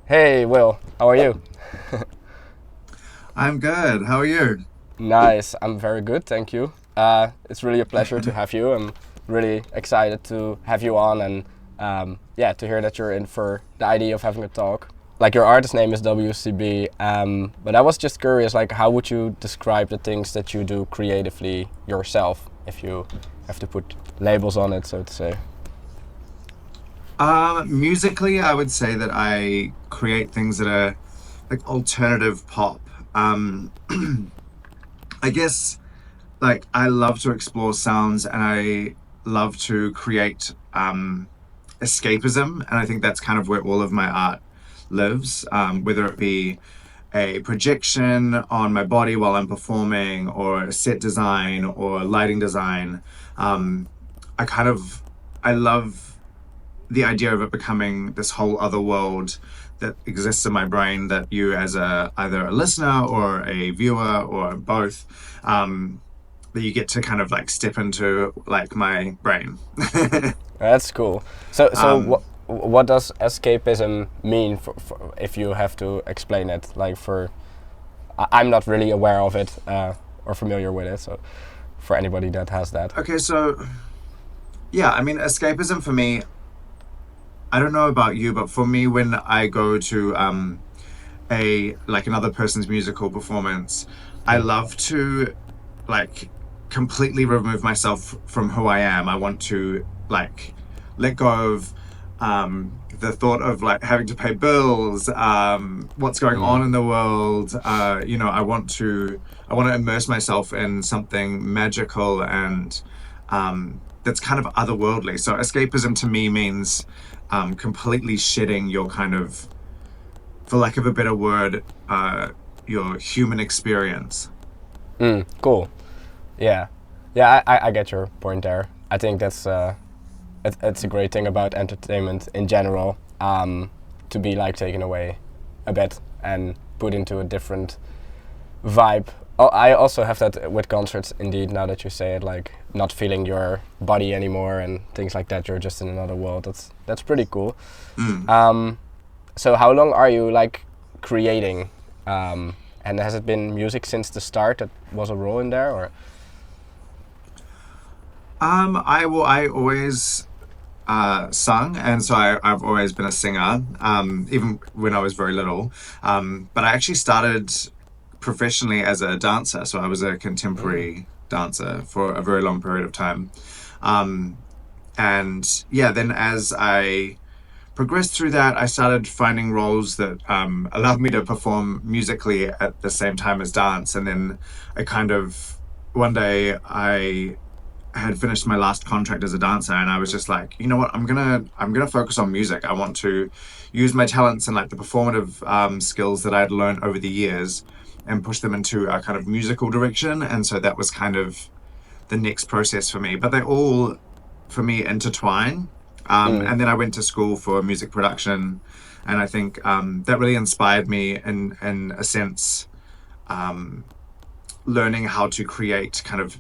Hey, Will, how are you? I'm good. How are you? Nice, I'm very good, thank you. It's really a pleasure to have you. I'm really excited to have you on and yeah, to hear that you're in for the idea of having a talk. Like your artist name is WCB, but I was just curious, like how would you describe the things that you do creatively yourself, if you have to put labels on it, so to say? Musically, I would say that I create things that are like alternative pop. I guess like I love to explore sounds and I love to create escapism, and I think that's kind of where all of my art lives. Whether it be a projection on my body while I'm performing, or a set design, or lighting design. Um, I kind of I love the idea of it becoming this whole other world that exists in my brain that you as a either a listener or a viewer or both, that you get to kind of like step into like my brain. That's cool. So um what does escapism mean for if you have to explain it? Like for I'm not really aware of it or familiar with it. So for anybody that has that. okay, so yeah, I mean, escapism for me, I don't know about you, but for me, when I go to a like another person's musical performance, I Mm. love to like completely remove myself from who I am. I want to like let go of the thought of like having to pay bills, what's going Mm. on in the world. I want to immerse myself in something magical and that's kind of otherworldly. So escapism to me means completely shedding your kind of, for lack of a better word, your human experience. Mm. Cool. Yeah. Yeah, I get your point there. I think that's it's a great thing about entertainment in general, to be like taken away a bit and put into a different vibe. Oh, I also have that with concerts. Indeed, now that you say it, like not feeling your body anymore and things like that. You're just in another world. That's pretty cool. Mm. Um, so how long are you like creating? And has it been music since the start that was a role in there, or? I always sung, and so I've always been a singer, even when I was very little. But I actually started professionally as a dancer, so I was a Mm. contemporary dancer for a very long period of time. Um, and yeah, then as I progressed through that, I started finding roles that allowed me to perform musically at the same time as dance. And then I kind of, one day I had finished my last contract as a dancer, and I was just like, you know what, I'm gonna focus on music. I want to use my talents and like the performative skills that I'd learned over the years and push them into a kind of musical direction. And so that was kind of the next process for me, but they all for me intertwine. Mm. And then I went to school for music production, and I think that really inspired me in a sense, um, learning how to create kind of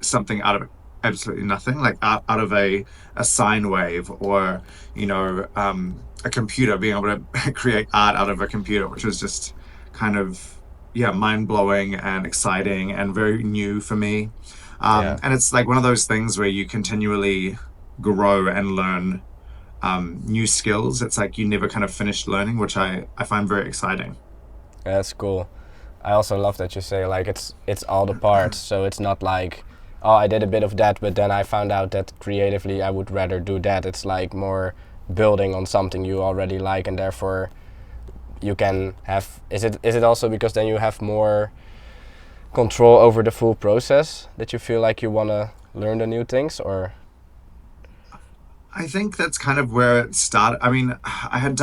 something out of absolutely nothing, like out of a sine wave, or a computer, being able to create art out of a computer, which was just kind of, yeah, mind blowing and exciting and very new for me. Yeah. And it's like one of those things where you continually grow and learn new skills. It's like you never kind of finish learning, which I find very exciting. That's cool. I also love that you say like it's all the parts. So it's not like, oh, I did a bit of that, but then I found out that creatively I would rather do that. It's like more building on something you already like, and therefore you can have. Is it also because then you have more control over the full process that you feel like you wanna learn the new things, or? I think that's kind of where it started. I mean, I'd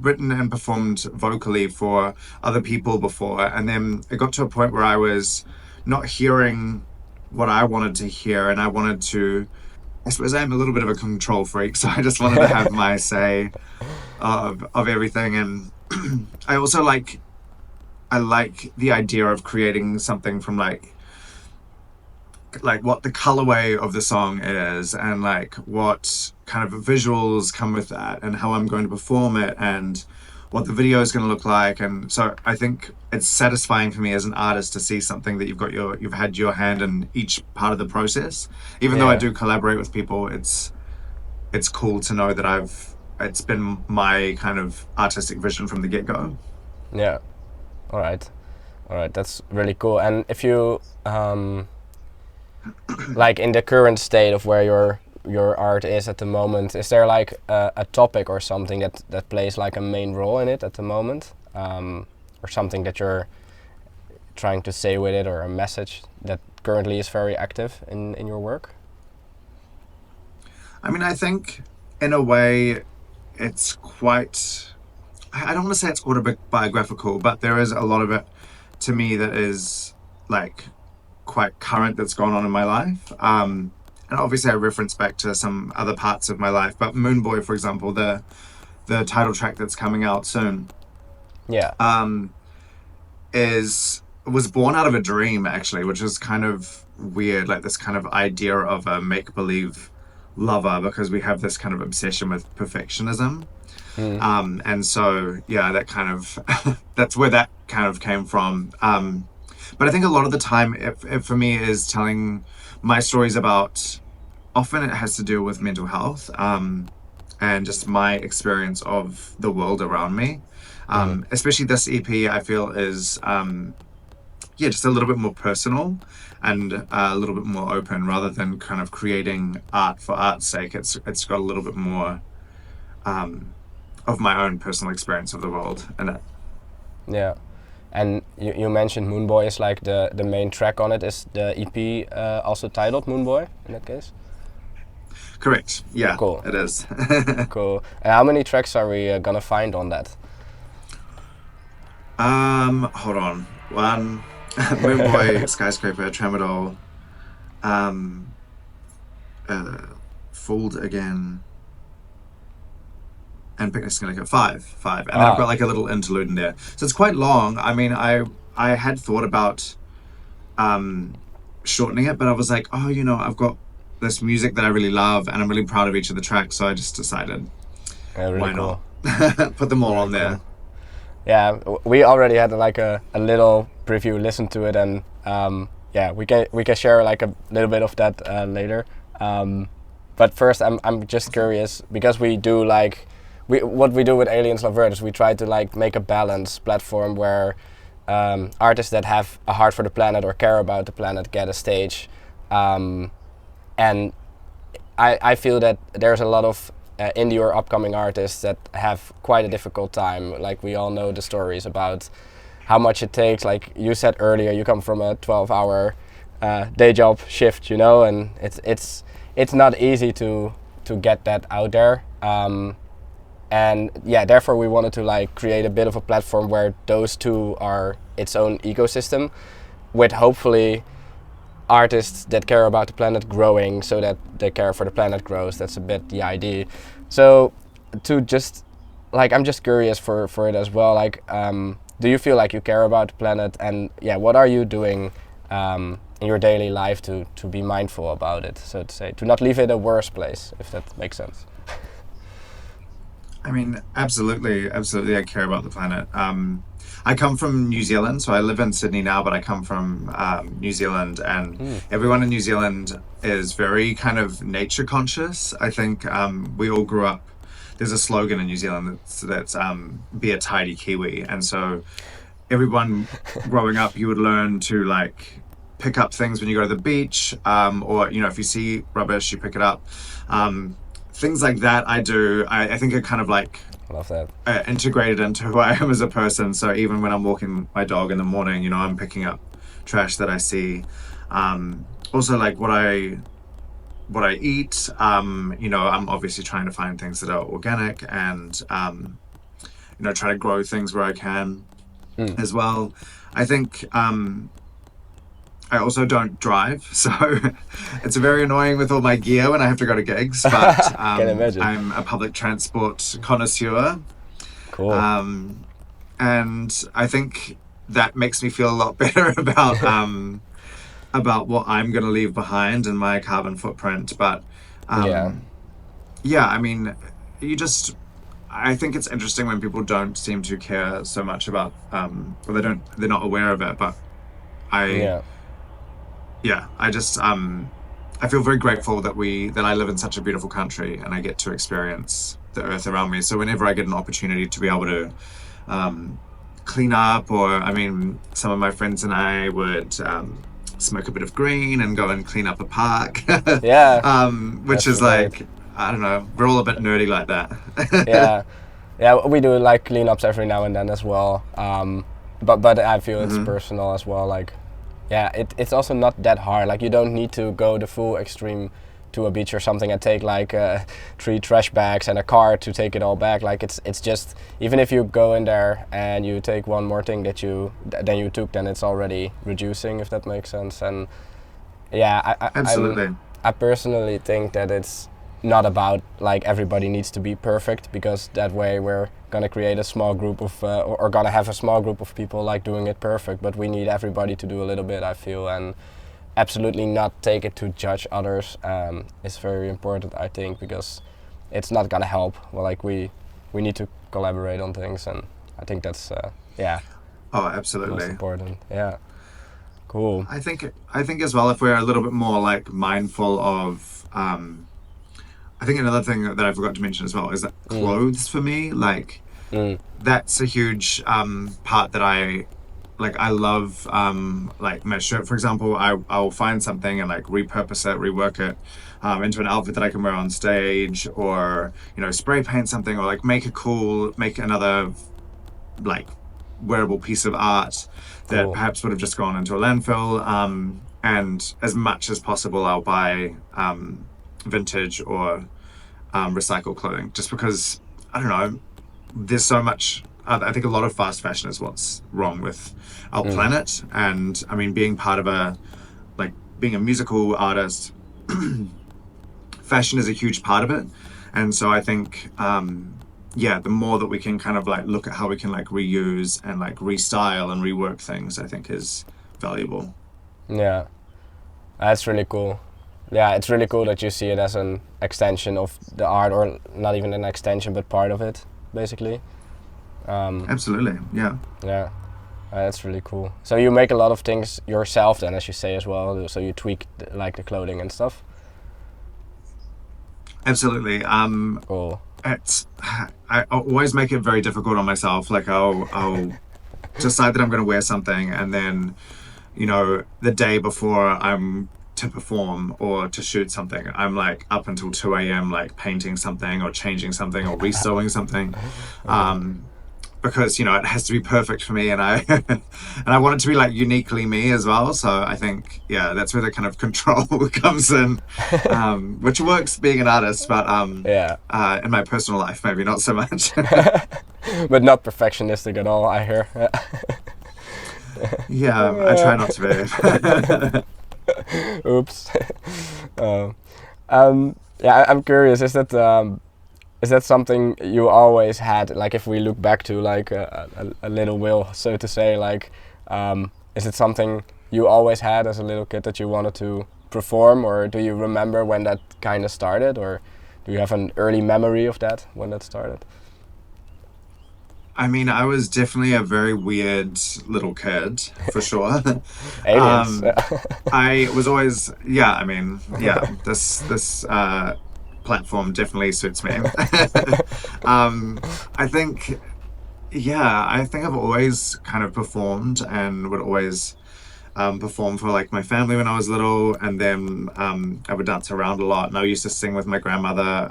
written and performed vocally for other people before, and then it got to a point where I was not hearing what I wanted to hear, and I wanted to. I suppose I'm a little bit of a control freak, so I just wanted to have my say of everything. And I like the idea of creating something from like what the colorway of the song is, and like what kind of visuals come with that, and how I'm going to perform it, and what the video is going to look like. And so I think it's satisfying for me as an artist to see something that you've had your hand in each part of the process. Even though I Yeah. do collaborate with people, it's cool to know that it's been my kind of artistic vision from the get-go. Yeah. All right. All right. That's really cool. And if you like in the current state of where your art is at the moment, is there like a topic or something that plays like a main role in it at the moment, or something that you're trying to say with it, or a message that currently is very active in your work? I mean, I think in a way it's quite, I don't want to say it's autobiographical, but there is a lot of it to me that is like quite current, that's gone on in my life. And obviously I reference back to some other parts of my life, but Moonboy, for example, the title track that's coming out soon, Yeah. um, is was born out of a dream, actually, which is kind of weird, like this kind of idea of a make believe lover, because we have this kind of obsession with perfectionism. Mm. And so, yeah, that kind of that's where that kind of came from. But I think a lot of the time, it for me is telling my stories about. Often it has to do with mental health, and just my experience of the world around me. Mm. Especially this EP, I feel is yeah, just a little bit more personal and a little bit more open, rather than kind of creating art for art's sake. It's got a little bit more um, of my own personal experience of the world in it. Yeah. And you mentioned Moonboy is like the main track on it. Is the EP also titled Moonboy in that case? Correct. Yeah, Cool. it is. Cool. And how many tracks are we gonna find on that? Hold on. One, Moonboy, Skyscraper, Tramadol, um, uh, Fooled Again, and Picnic Skillet. Five, and then I've Ah, got like a little interlude in there. So it's quite long. I mean, I had thought about um, shortening it, but I was like, oh, I've got this music that I really love, and I'm really proud of each of the tracks. So I just decided, yeah, really why not cool. put them all Really on cool. there? Yeah, we already had like a little preview listen to it, and yeah, we can share like a little bit of that later. But first, I'm just curious because we do like what we do with Aliens Love Earth is we try to like make a balanced platform where artists that have a heart for the planet or care about the planet get a stage, um, and I feel that there's a lot of indie or upcoming artists that have quite a difficult time. Like we all know the stories about how much it takes. Like you said earlier, you come from a 12-hour day job shift, and it's not easy to get that out there. And yeah, therefore we wanted to like create a bit of a platform where those two are its own ecosystem, with hopefully artists that care about the planet growing so that the care for the planet grows. That's a bit the idea. So to just like I'm just curious for it as well. Like, do you feel like you care about the planet? And yeah, what are you doing in your daily life to be mindful about it, so to say, to not leave it a worse place, if that makes sense? I mean, absolutely, absolutely. I care about the planet. I come from New Zealand, so I live in Sydney now, but I come from New Zealand, and Mm. everyone in New Zealand is very kind of nature conscious. I think we all grew up. There's a slogan in New Zealand that's "Be a tidy Kiwi," and so everyone growing up, you would learn to like pick up things when you go to the beach, or if you see rubbish, you pick it up. Things like that I do. I think are kind of like I love that. integrated into who I am as a person. So even when I'm walking my dog in the morning, I'm picking up trash that I see. Also, like what I eat. I'm obviously trying to find things that are organic, and try to grow things where I can Mm. as well. I think I also don't drive, so it's very annoying with all my gear when I have to go to gigs. But Can imagine. I'm a public transport connoisseur, Cool. um, and I think that makes me feel a lot better about what I'm going to leave behind and my carbon footprint. But Yeah. um, yeah, I mean, you just I think it's interesting when people don't seem to care so much about or they're not aware of it. But I Yeah. yeah, I feel very grateful that I live in such a beautiful country and I get to experience the earth around me. So whenever I get an opportunity to be able to um, clean up, or I mean, some of my friends and I would smoke a bit of green and go and clean up a park, Yeah, which that's is great. like I don't know, we're all a bit nerdy like that. Yeah, yeah, we do like cleanups every now and then as well. But I feel it's Hmm. personal as well. Like, yeah, it's also not that hard. Like, you don't need to go the full extreme to a beach or something and take like 3 trash bags and a car to take it all back. Like, it's just, even if you go in there and you take one more thing that than you took, then it's already reducing, if that makes sense. And yeah, Absolutely. I personally think that it's not about like everybody needs to be perfect, because that way we're gonna create a small group of or gonna have a small group of people like doing it perfect. But we need everybody to do a little bit, I feel, and absolutely not take it to judge others. Is very important, I think, because it's not gonna help. Well, like we need to collaborate on things, and I think that's yeah, Oh, most absolutely. important. Yeah, cool. I think as well if we're a little bit more like mindful of I think another thing that I forgot to mention as well is that Mm, clothes for me, like mm, that's a huge part that I love like my shirt for example. I'll find something and like repurpose it, rework it into an outfit that I can wear on stage, or spray paint something, or like make another like wearable piece of art that cool. perhaps would have just gone into a landfill. And as much as possible, I'll buy vintage or recycled clothing, just because I don't know. There's so much. I think a lot of fast fashion is what's wrong with our Mm. planet. And I mean, like being a musical artist, fashion is a huge part of it. And so I think, yeah, the more that we can kind of like look at how we can like reuse and like restyle and rework things, I think is valuable. Yeah, that's really cool. Yeah, it's really cool that you see it as an extension of the art, or not even an extension, but part of it, basically. Um, Absolutely. Yeah. yeah, that's really cool. So you make a lot of things yourself, then, as you say as well. So you tweak like the clothing and stuff. Absolutely. Cool. It's I always make it very difficult on myself. Like I'll decide that I'm going to wear something, and then the day before I'm to perform or to shoot something, I'm like up until 2 a.m. like painting something or changing something or resewing something. Um, because it has to be perfect for me, and I and I want it to be like uniquely me as well. So I think yeah, that's where the kind of control comes in, which works being an artist, but Yeah, in my personal life maybe not so much. but not perfectionistic at all, I hear. Yeah, I try not to be. Oops. uh, yeah, I'm curious. Is that something you always had? Like, if we look back to like a little Will, so to say, like, is it something you always had as a little kid that you wanted to perform, or do you remember when that kind of started, or do you have an early memory of that when that started? I mean, I was definitely a very weird little kid, for sure. Aliens. um, I was always, yeah, I mean, yeah, this platform definitely suits me. I think, yeah, I think I've always kind of performed and would always perform for like my family when I was little, and then I would dance around a lot. And I used to sing with my grandmother.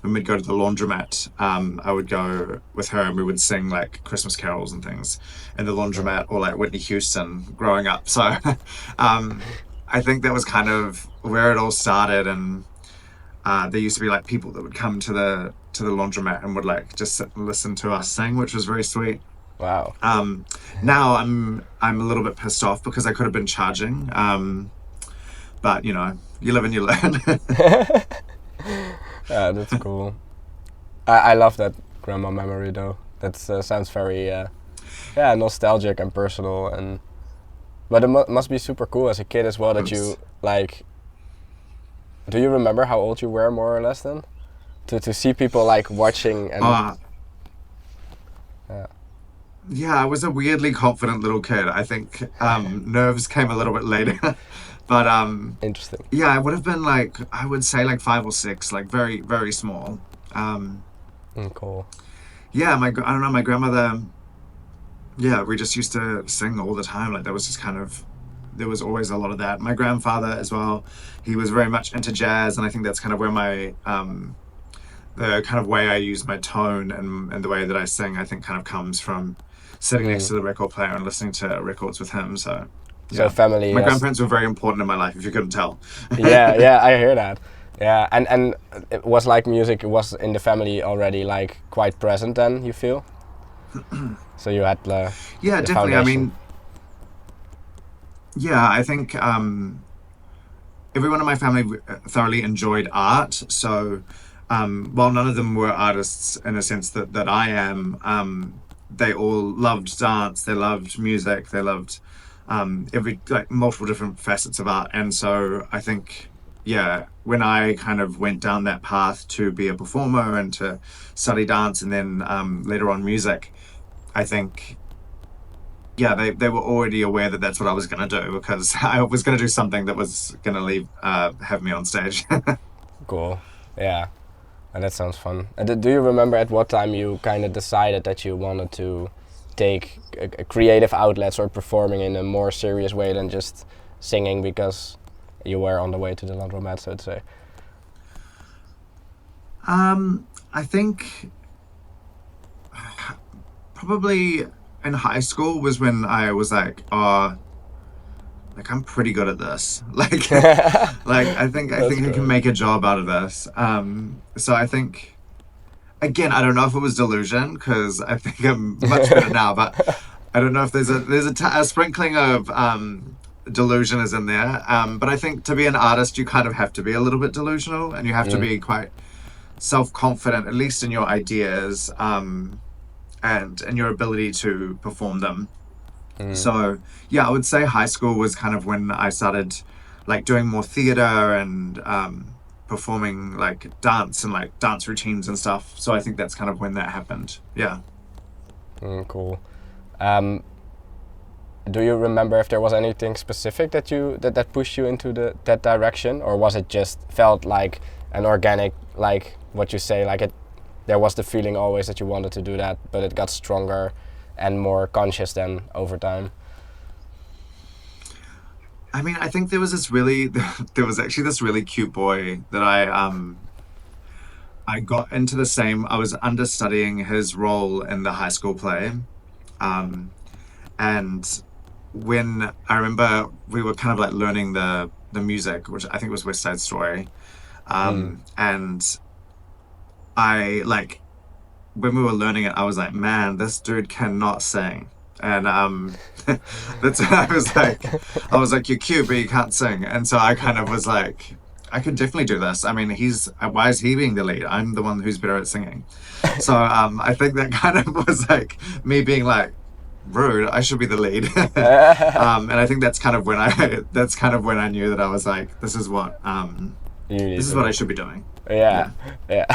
When we'd go to the laundromat, I would go with her and we would sing like Christmas carols and things in the laundromat, or like Whitney Houston growing up. So I think that was kind of where it all started. And there used to be like people that would come to the laundromat and would like just sit and listen to us sing, which was very sweet. Wow. Um, Now I'm a little bit pissed off because I could have been charging. But you live and you learn. Yeah, that's cool. I love that grandma memory though. That sounds very yeah, nostalgic and personal, and but it must be super cool as a kid as well that you Thanks. Do you remember how old you were, more or less, then? To see people like watching and Uh, yeah. yeah, I was a weirdly confident little kid. I think nerves came a little bit later. But Interesting. yeah, I would have been like, I would say like 5 or 6, like very, very small. Um, Cool. yeah, I don't know, my grandmother, yeah, we just used to sing all the time. Like, that was just kind of, there was always a lot of that. My grandfather as well, he was very much into jazz, and I think that's kind of where the kind of way I use my tone and the way that I sing, I think kind of comes from sitting next Mm. to the record player and listening to records with him. So, So yeah. family My has. grandparents were very important in my life, if you couldn't tell. Yeah, yeah, I hear that. Yeah, and it was like music was in the family already like quite present then, you feel? So you had Yeah, the definitely. I foundation. mean, yeah, I think everyone in my family thoroughly enjoyed art. So while none of them were artists in a sense that I am, they all loved dance, they loved music, they loved every like multiple different facets of art. And so I think, yeah, when I kind of went down that path to be a performer and to study dance and then later on music, I think, yeah, they were already aware that that's what I was going to do, because I was going to do something that was going to have me on stage. Cool. Yeah, and that sounds fun. And do you remember at what time you kind of decided that you wanted to take creative outlets or performing in a more serious way than just singing because you were on the way to the laundromat, so to say? I think probably in high school was when I was like, oh, like I'm pretty good at this. Like I That's think I can great. make a job out of this. So I think, again, I don't know if it was delusion, because I think I'm much better now, but I don't know if a sprinkling of delusion is in there. But I think to be an artist, you kind of have to be a little bit delusional, and you have to Mm. be quite self-confident, at least in your ideas, and in your ability to perform them. Mm. So yeah, I would say high school was kind of when I started like doing more theater and performing like dance and like dance routines and stuff. So I think that's kind of when that happened. Yeah. Cool. Um, do you remember if there was anything specific that that pushed you into that direction, or was it just felt like an organic, like what you say, like it? There was the feeling always that you wanted to do that, but it got stronger and more conscious then over time. I mean, I think there was this really there was actually this really cute boy that I got into the same I was understudying his role in the high school play. Um and when I remember we were kind of like learning the music, which I think was West Side Story. Mm. And I like when we were learning it, I was like, man, this dude cannot sing. And that's I was like, you're cute, but you can't sing. And so I kind of was like, I could definitely do this. I mean, he's why is he being the lead? I'm the one who's better at singing. So I think that kind of was like me being like, rude, I should be the lead. And I think that's kind of when I knew that I was like, You need this is to what I do. should be doing. Yeah, Yeah. yeah.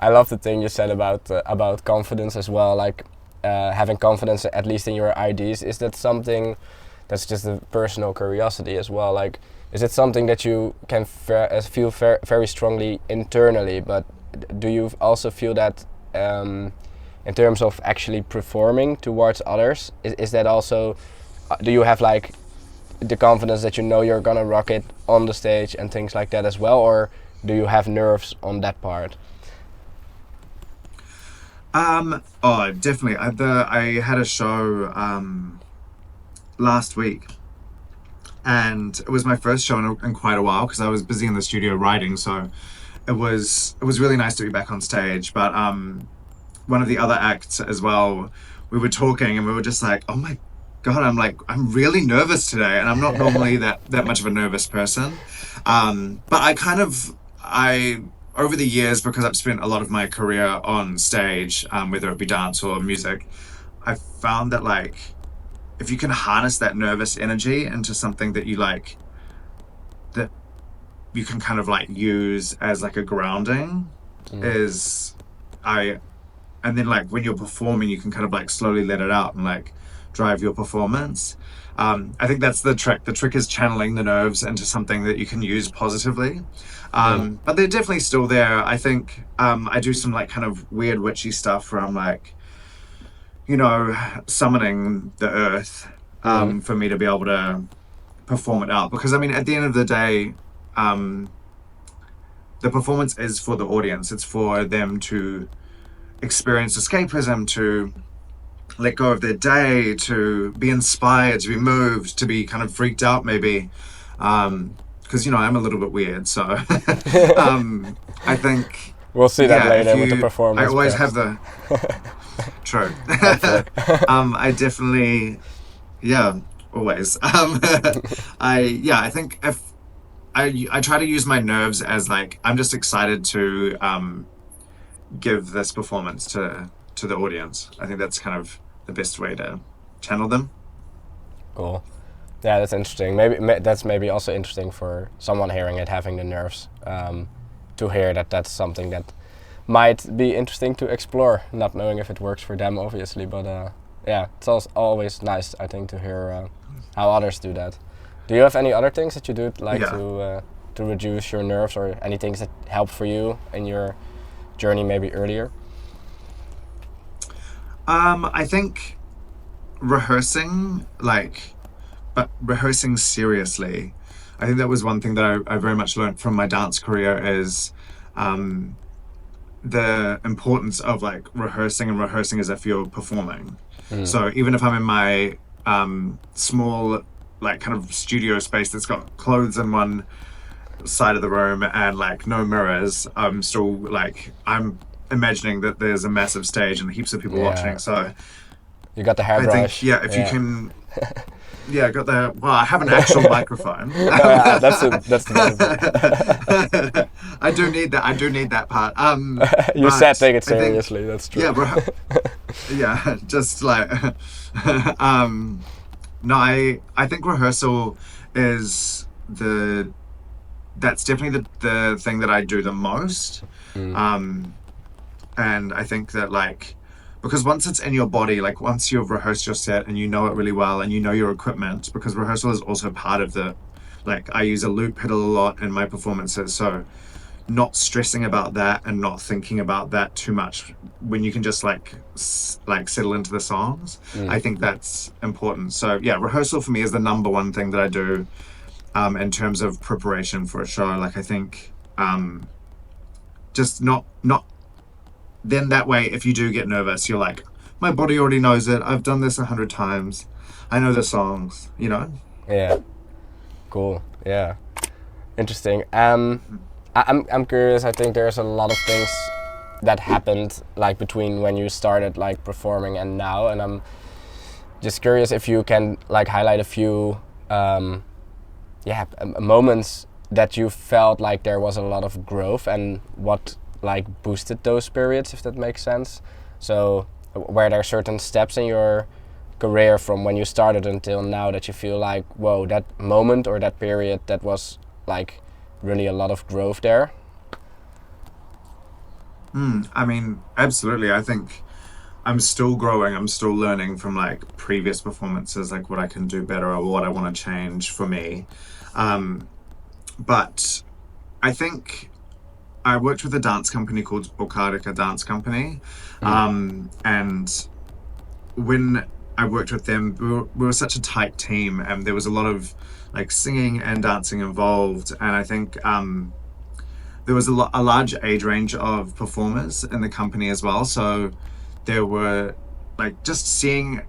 I love the thing you said about confidence as well. Like having confidence, at least in your ideas. Is that something that's just a personal curiosity as well? Like, is it something that you can feel very strongly internally? But do you also feel that in terms of actually performing towards others? Is that also? Do you have like the confidence that you know you're gonna rock it on the stage and things like that as well, or do you have nerves on that part? Oh, definitely. I had a show last week, and it was my first show in quite a while because I was busy in the studio writing. So it was really nice to be back on stage. But one of the other acts as well, we were talking and we were just like, oh my God, I'm really nervous today, and I'm not normally that much of a nervous person. But I over the years, because I've spent a lot of my career on stage, whether it be dance or music, I've found that like if you can harness that nervous energy into something that you like, that you can kind of like use as like a grounding Mm. is I and then like when you're performing you can kind of like slowly let it out and like drive your performance. I think that's the trick. The trick is channeling the nerves into something that you can use positively. Mm. But they're definitely still there. I think I do some like kind of weird witchy stuff where I'm like, you know, summoning the earth Mm. for me to be able to perform it out. Because I mean, at the end of the day, um, the performance is for the audience. It's for them to experience escapism, to let go of their day, to be inspired, to be moved, to be kind of freaked out, maybe. Because, you know, I'm a little bit weird. So I think, We'll see that yeah, if later with the you, I performance, always have perhaps. the, true. Hopefully. I definitely, yeah, always. I think if, I try to use my nerves as like I'm just excited to give this performance to the audience. I think that's kind of the best way to channel them. Cool. Yeah, that's interesting. That's maybe also interesting for someone hearing it, having the nerves, to hear that that's something that might be interesting to explore. Not knowing if it works for them, obviously, but yeah, it's also always nice, I think, to hear how others do that. Do you have any other things that you do like Yeah. to reduce your nerves, or any things that help for you in your journey, maybe earlier? I think rehearsing, like, but rehearsing seriously. I think that was one thing that I very much learned from my dance career is um, the importance of like rehearsing and rehearsing as if you're performing. Mm. So even if I'm in my small, like kind of studio space that's got clothes in one side of the room and like no mirrors, I'm still like I'm imagining that there's a massive stage and heaps of people watching. Yeah, So you got the I think, hairbrush. yeah, if you Yeah. can, yeah, I got the, well, I have an actual microphone. Oh, yeah, that's the benefit. I do need that. I do need that part. You said But take it I think, seriously. That's true. yeah, yeah, just like, um, no, I think rehearsal is that's definitely the thing that I do the most. Mm. Um, and I think that like, because once it's in your body, like once you've rehearsed your set and you know it really well and you know your equipment, because rehearsal is also part of the, like I use a loop pedal a lot in my performances. So not stressing about that and not thinking about that too much when you can just like like settle into the songs. Mm. I think that's important. So yeah, rehearsal for me is the number one thing that I do in terms of preparation for a show. Like I think just not then that way if you do get nervous you're like my body already knows it, I've done this 100 times, I know the songs, you know. Yeah. Cool. Yeah. Interesting. I'm curious. I think there's a lot of things that happened like between when you started like performing and now, and I'm just curious if you can like highlight a few moments that you felt like there was a lot of growth and what like boosted those periods, if that makes sense. So were there certain steps in your career from when you started until now that you feel like, whoa, that moment or that period that was like really a lot of growth there? I mean, absolutely. I think I'm still growing, I'm still learning from like previous performances, like what I can do better or what I want to change for me. But I think I worked with a dance company called Okarika Dance Company. Mm. And when I worked with them, we were such a tight team, and there was a lot of like singing and dancing involved. And I think there was a large age range of performers in the company as well. So there were like just seeing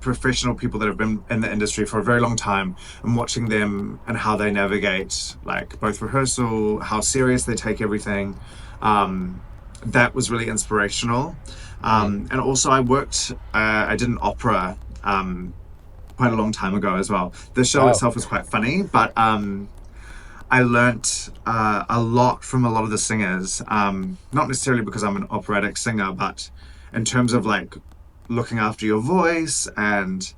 professional people that have been in the industry for a very long time and watching them and how they navigate like both rehearsal, how serious they take everything. That was really inspirational. And also I did an opera quite a long time ago as well. The show Oh. itself was quite funny, but I learnt a lot from a lot of the singers, not necessarily because I'm an operatic singer, but in terms of like looking after your voice and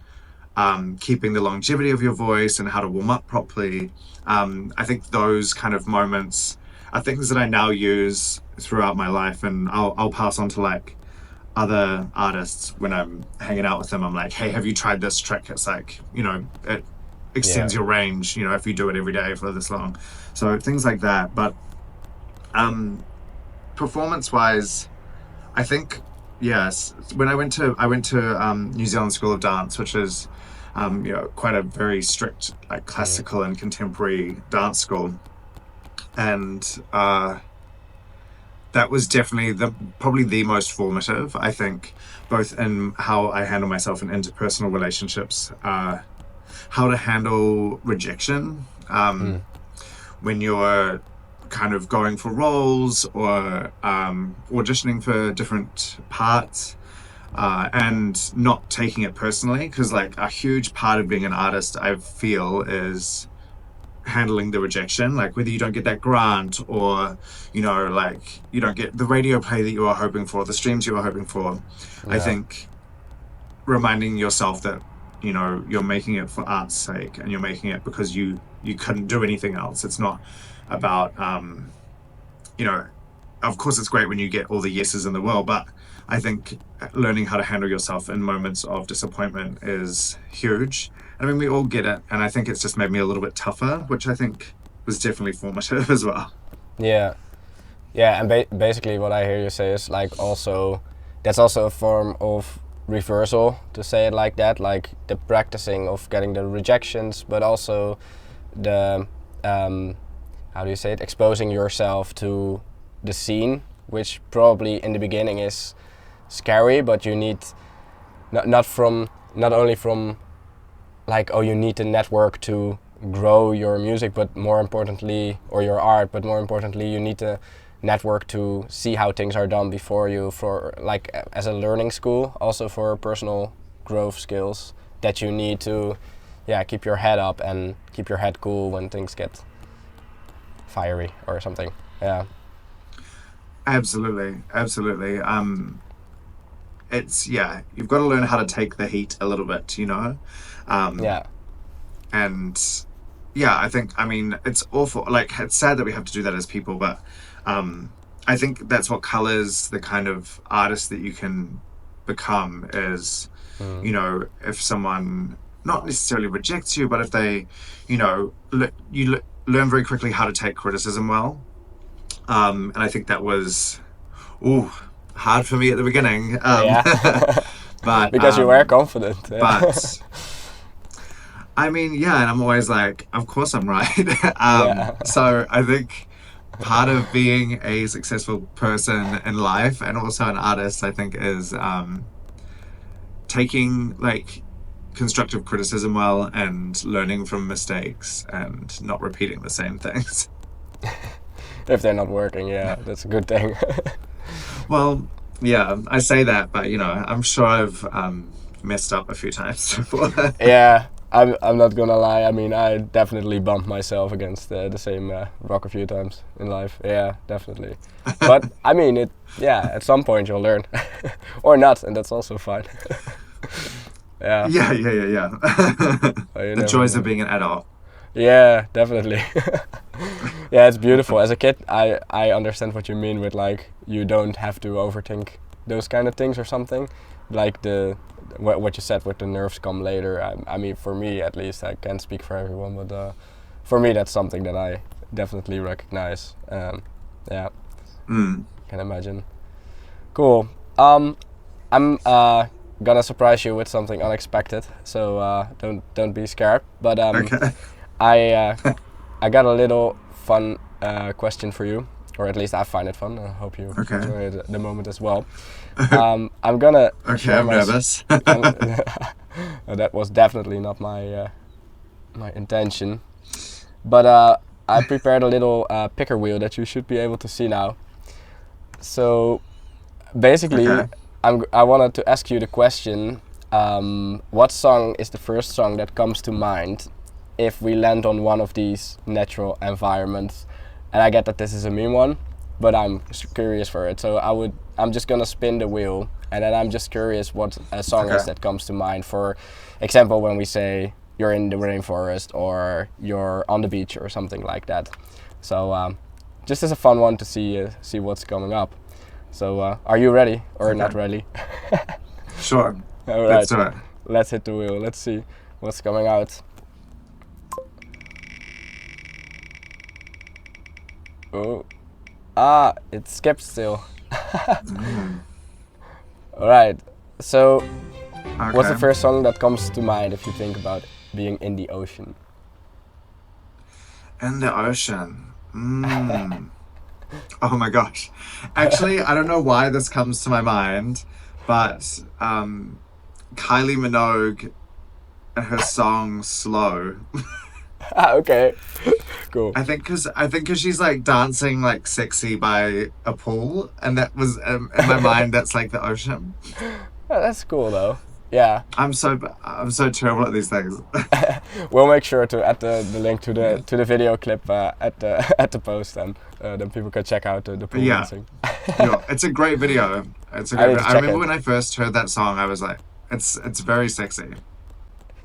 keeping the longevity of your voice and how to warm up properly. I think those kind of moments are things that I now use throughout my life, and I'll pass on to like other artists when I'm hanging out with them. I'm like, hey, have you tried this trick? It's like, it Yeah. extends your range, if you do it every day for this long. So things like that. But performance wise, I think yes. When I went to New Zealand School of Dance, which is quite a very strict like Mm. classical and contemporary dance school, and that was definitely probably the most formative. I think both in how I handle myself in interpersonal relationships, how to handle rejection Mm. when you're kind of going for roles or auditioning for different parts, and not taking it personally, because like a huge part of being an artist I feel is handling the rejection, like whether you don't get that grant or like you don't get the radio play that you are hoping for, the streams you are hoping for. I Yeah. think reminding yourself that you're making it for art's sake, and you're making it because you couldn't do anything else. It's not about you know of course it's great when you get all the yeses in the world, but I think learning how to handle yourself in moments of disappointment is huge. I mean, we all get it, and I think it's just made me a little bit tougher, which I think was definitely formative as well. Yeah. Yeah, and basically what I hear you say is like also that's also a form of reversal, to say it like that, like the practicing of getting the rejections, but also the how do you say it, exposing yourself to the scene, which probably in the beginning is scary, but you need not only from like, oh, you need the network to grow your music, but more importantly, or your art, but more importantly, you need the network to see how things are done before you, for like as a learning school, also for personal growth skills that you need to, yeah, keep your head up and keep your head cool when things get fiery or something. Yeah. Absolutely, absolutely. It's yeah, you've got to learn how to take the heat a little bit, um, Yeah. and yeah, I think, I mean, it's awful. Like, it's sad that we have to do that as people, but I think that's what colors the kind of artist that you can become is, Mm. if someone not necessarily rejects you, but if they, learn very quickly how to take criticism well. And I think that was, ooh, hard for me at the beginning. Yeah. but, Because you were confident. Yeah. but I mean, yeah, and I'm always like, of course I'm right. Yeah. So I think part of being a successful person in life and also an artist, I think, is taking like constructive criticism well and learning from mistakes and not repeating the same things. If they're not working, yeah, that's a good thing. Well, yeah, I say that, but I'm sure I've messed up a few times before. Yeah, I'm not gonna lie. I mean, I definitely bumped myself against the same rock a few times in life. Yeah, definitely. But I mean, it. Yeah, at some point you'll learn, or not, and that's also fine. Yeah, Yeah, yeah, yeah, yeah. you The never joys of know. being an adult. Yeah, definitely. Yeah, it's beautiful. As a kid, I understand what you mean with like you don't have to overthink those kind of things or something. Like what you said with the nerves come later. I mean, for me at least, I can't speak for everyone, but for me that's something that I definitely recognize. Yeah, Mm, can imagine. Cool. I'm gonna surprise you with something unexpected, so don't be scared. But okay. I uh, I got a little fun question for you, or at least I find it fun. I hope you Okay. enjoy it, the moment as well. I'm gonna Okay, share I'm my. nervous. That was definitely not my intention, but I prepared a little picker wheel that you should be able to see now. So basically, Okay. I wanted to ask you the question: what song is the first song that comes to mind if we land on one of these natural environments? And I get that this is a mean one, but I'm curious for it. So I'm just gonna spin the wheel, And then I'm just curious what a song is Okay. that comes to mind. For example, when we say you're in the rainforest or you're on the beach or something like that. So just as a fun one to see what's coming up. So are you ready or not Okay. ready? Sure. All Let's right, do it. let's hit the wheel. Let's see what's coming out. Oh, it skipped still. All right. So, what's the Okay. first song that comes to mind if you think about being in the ocean? In the ocean. Oh my gosh. Actually, I don't know why this comes to my mind, but Kylie Minogue and her song "Slow." Okay. Cool. I think because she's like dancing like sexy by a pool, and that was in my mind. That's like the ocean. Oh, that's cool though. Yeah. I'm so terrible at these things. We'll make sure to add the link to Yeah. the video clip at the at the post, and then people can check out the pool Yeah. dancing. It's a great video. It's a I great. need to I check remember it. when I first heard that song, I was like, it's very sexy.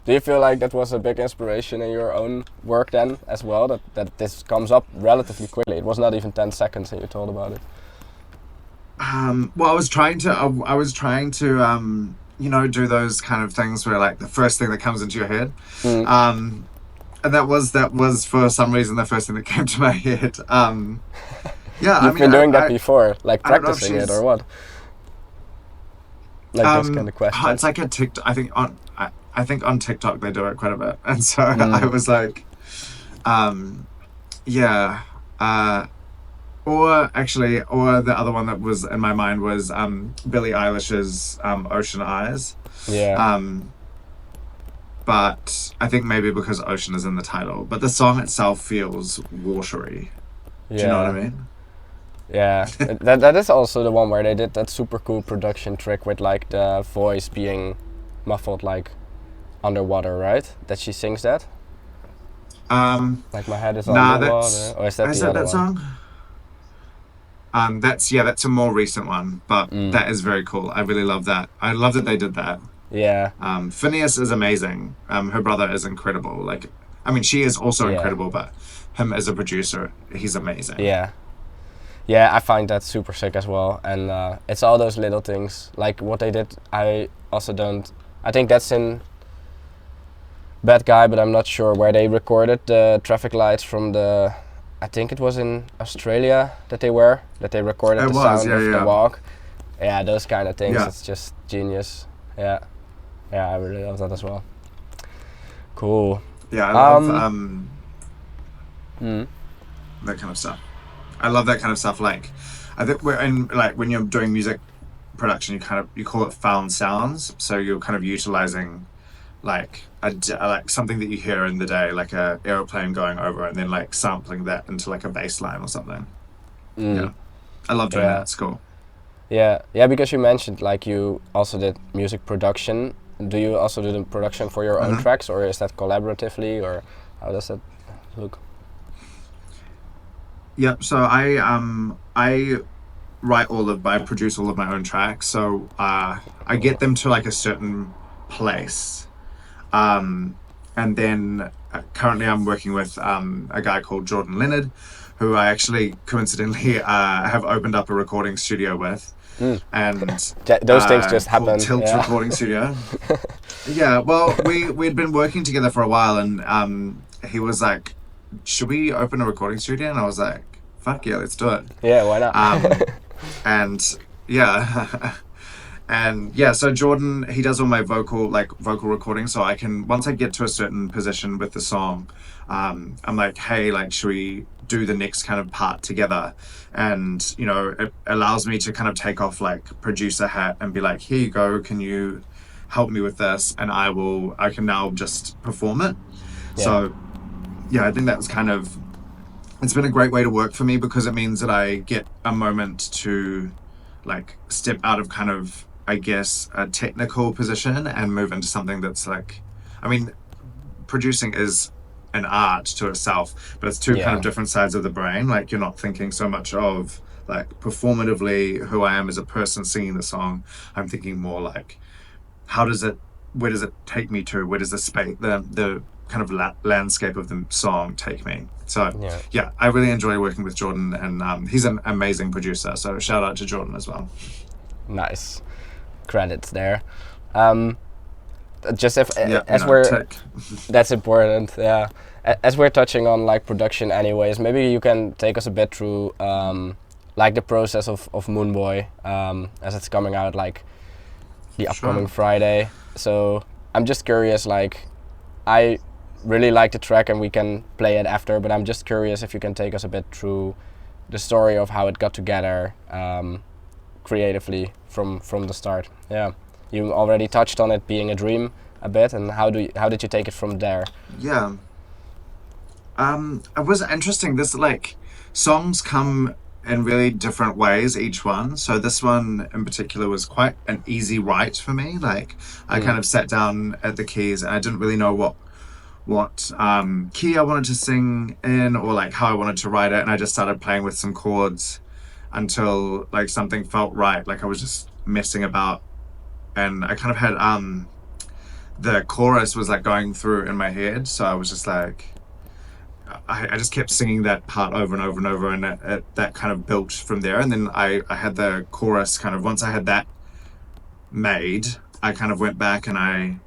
Do you feel like that was a big inspiration in your own work then as well? That this comes up relatively quickly. It was not even 10 seconds, and you told about it. Well, I was trying to do those kind of things where like the first thing that comes into your head. Mm. And that was for some reason the first thing that came to my head. Yeah, I You've mean, been doing that before, like I don't know if practicing it she's or what? Like those kind of it's questions. like a TikTok. I think on TikTok they do it quite a bit, and so I Mm. was like, yeah. Or the other one that was in my mind was Billie Eilish's "Ocean Eyes." Yeah. Um, but I think maybe because ocean is in the title, but the song itself feels watery. Do you know what I Yeah. mean? Yeah. That is also the one where they did that super cool production trick with like the voice being muffled like underwater, right? That she sings that. Um, Like my head is nah, underwater, or is that is the that other that one? song? That's a more recent one, but Mm. that is very cool. I really love that. I love that they did that. Yeah. Phineas is amazing. Her brother is incredible. Like, I mean, she is also Yeah. incredible, but him as a producer, he's amazing. Yeah. Yeah, I find that super sick as well, and it's all those little things like what they did. I also don't. I think that's in Bad Guy, but I'm not sure where they recorded the traffic lights from the. I think it was in Australia that they recorded It the was, sound yeah, of the yeah, walk. Yeah, those kind of things. yeah, It's just genius. Yeah, yeah, I really love that as well. Cool. yeah. I love Um. Mm, that kind of stuff. I love that kind of stuff. Like, I think we're in like when you're doing music production, you call it found sounds. So you're kind of utilizing like like something that you hear in the day, like a aeroplane going over, and then like sampling that into like a bass line or something. mm, Yeah, I love doing that yeah. at school. Yeah, yeah, because you mentioned like you also did music production. Do you also do the production for your own Hmm. tracks, or is that collaboratively, or how does that look? Yep. So I produce all of my own tracks. So I get Cool. them to like a certain place, um, and then currently I'm working with a guy called Jordan Leonard, who I actually coincidentally have opened up a recording studio with, Mm. and Those things just called happen. Tilt Yeah. Recording Studio. Yeah, well, we'd been working together for a while, and he was like, "Should we open a recording studio?" And I was like, "Fuck yeah, let's do it." Yeah, why not? Um, and yeah, and yeah. So Jordan, he does all my vocal recording, so I can once I get to a certain position with the song, I'm like, "Hey, like, should we do the next kind of part together?" And it allows me to kind of take off like producer hat and be like, "Here you go, can you help me with this?" And I can now just perform it. Yeah, So yeah, I think that's kind of it's been a great way to work for me because it means that I get a moment to like step out of kind of, I guess, a technical position and move into something that's like, I mean, producing is an art to itself, but it's two kind of yeah, different sides of the brain. Like you're not thinking so much of like performatively who I am as a person singing the song. I'm thinking more like, how does it, where does it take me to? Where does the space, the kind of landscape of the song take me? So Yeah. yeah, I really enjoy working with Jordan, and he's an amazing producer. So shout out to Jordan as well. Nice. Credits there. Um, just if Yeah, as we're tick. that's important. Yeah. As we're touching on like production, anyways, maybe you can take us a bit through like the process of Moonboy as it's coming out like the upcoming Sure. Friday. So I'm just curious, like I really like the track and we can play it after, but I'm just curious if you can take us a bit through the story of how it got together creatively from the start. Yeah, you already touched on it being a dream a bit, and how did you take it from there? Yeah. It was interesting. This like songs come in really different ways, each one. So this one in particular was quite an easy write for me. Like I kind Mm. of sat down at the keys and I didn't really know what key I wanted to sing in or like how I wanted to write it, and I just started playing with some chords until like something felt right. Like I was just messing about, and I kind of had the chorus was like going through in my head, so I was just like I just kept singing that part over and over and over, and that kind of built from there. And then I had the chorus kind of, once I had that made, I kind of went back and I,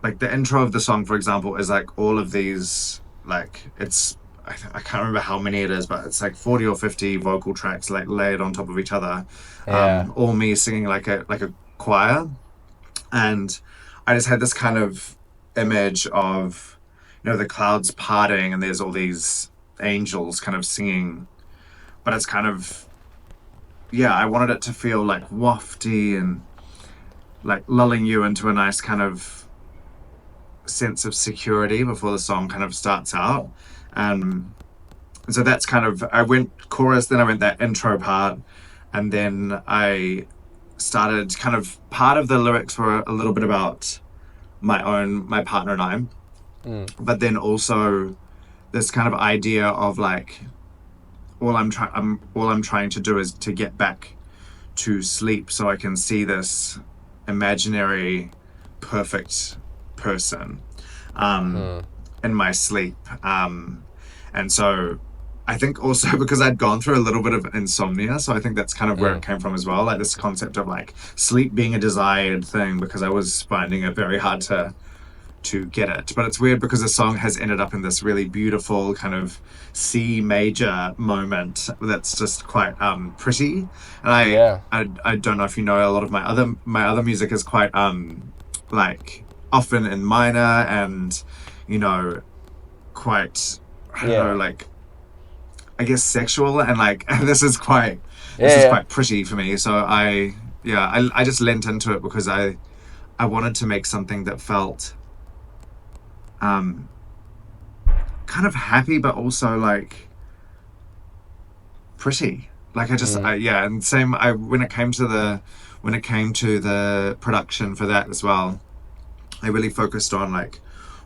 like the intro of the song, for example, is like all of these, like it's, I can't remember how many it is, but it's like 40 or 50 vocal tracks like layered on top of each other, Yeah. all me singing like a choir. And I just had this kind of image of, you know, the clouds parting and there's all these angels kind of singing, but it's kind of, yeah, I wanted it to feel like wafty and like lulling you into a nice kind of sense of security before the song kind of starts out. And so that's kind of, I went chorus, then I went that intro part, and then I started kind of, part of the lyrics were a little bit about my partner and I, Mm. but then also this kind of idea of like all I'm trying to do is to get back to sleep so I can see this imaginary perfect person um, Mm. in my sleep. And so I think also because I'd gone through a little bit of insomnia, so I think that's kind of where it Mm. came from as well. Like this concept of like sleep being a desired thing, because I was finding it very hard to get it. But it's weird because the song has ended up in this really beautiful kind of C major moment that's just quite pretty. And Yeah. I don't know if you know, a lot of my other music is quite like often in minor and, you know, quite, I don't know, Yeah. like I guess sexual, and like this is Yeah. quite pretty for me. So I just lent into it because I wanted to make something that felt um kind of happy but also like pretty. Like Mm. yeah, and same I when it came to the production for that as well, I really focused on like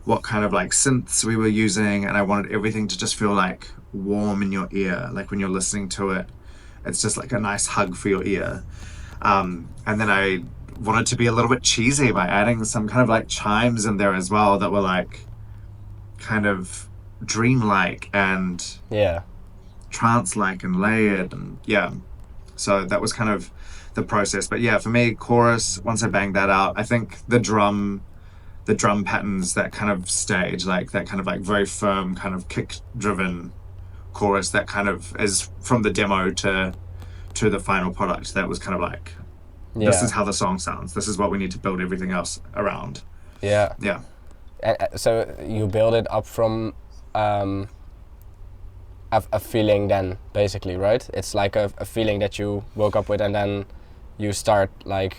what kind of like synths we were using, and I wanted everything to just feel like warm in your ear, like when you're listening to it it's just like a nice hug for your ear. And then I wanted to be a little bit cheesy by adding some kind of like chimes in there as well that were like kind of dreamlike and Yeah. trance-like and layered, and yeah, so that was kind of the process. But yeah, for me, chorus, once I banged that out, I think the drum patterns that kind of stage, like that kind of like very firm kind of kick driven chorus that kind of is from the demo to the final product, that was kind of like, this is Yeah. how the song sounds, this is what we need to build everything else around. Yeah. Yeah. So you build it up from um, a feeling then, basically, right? It's like a feeling that you woke up with, and then you start like,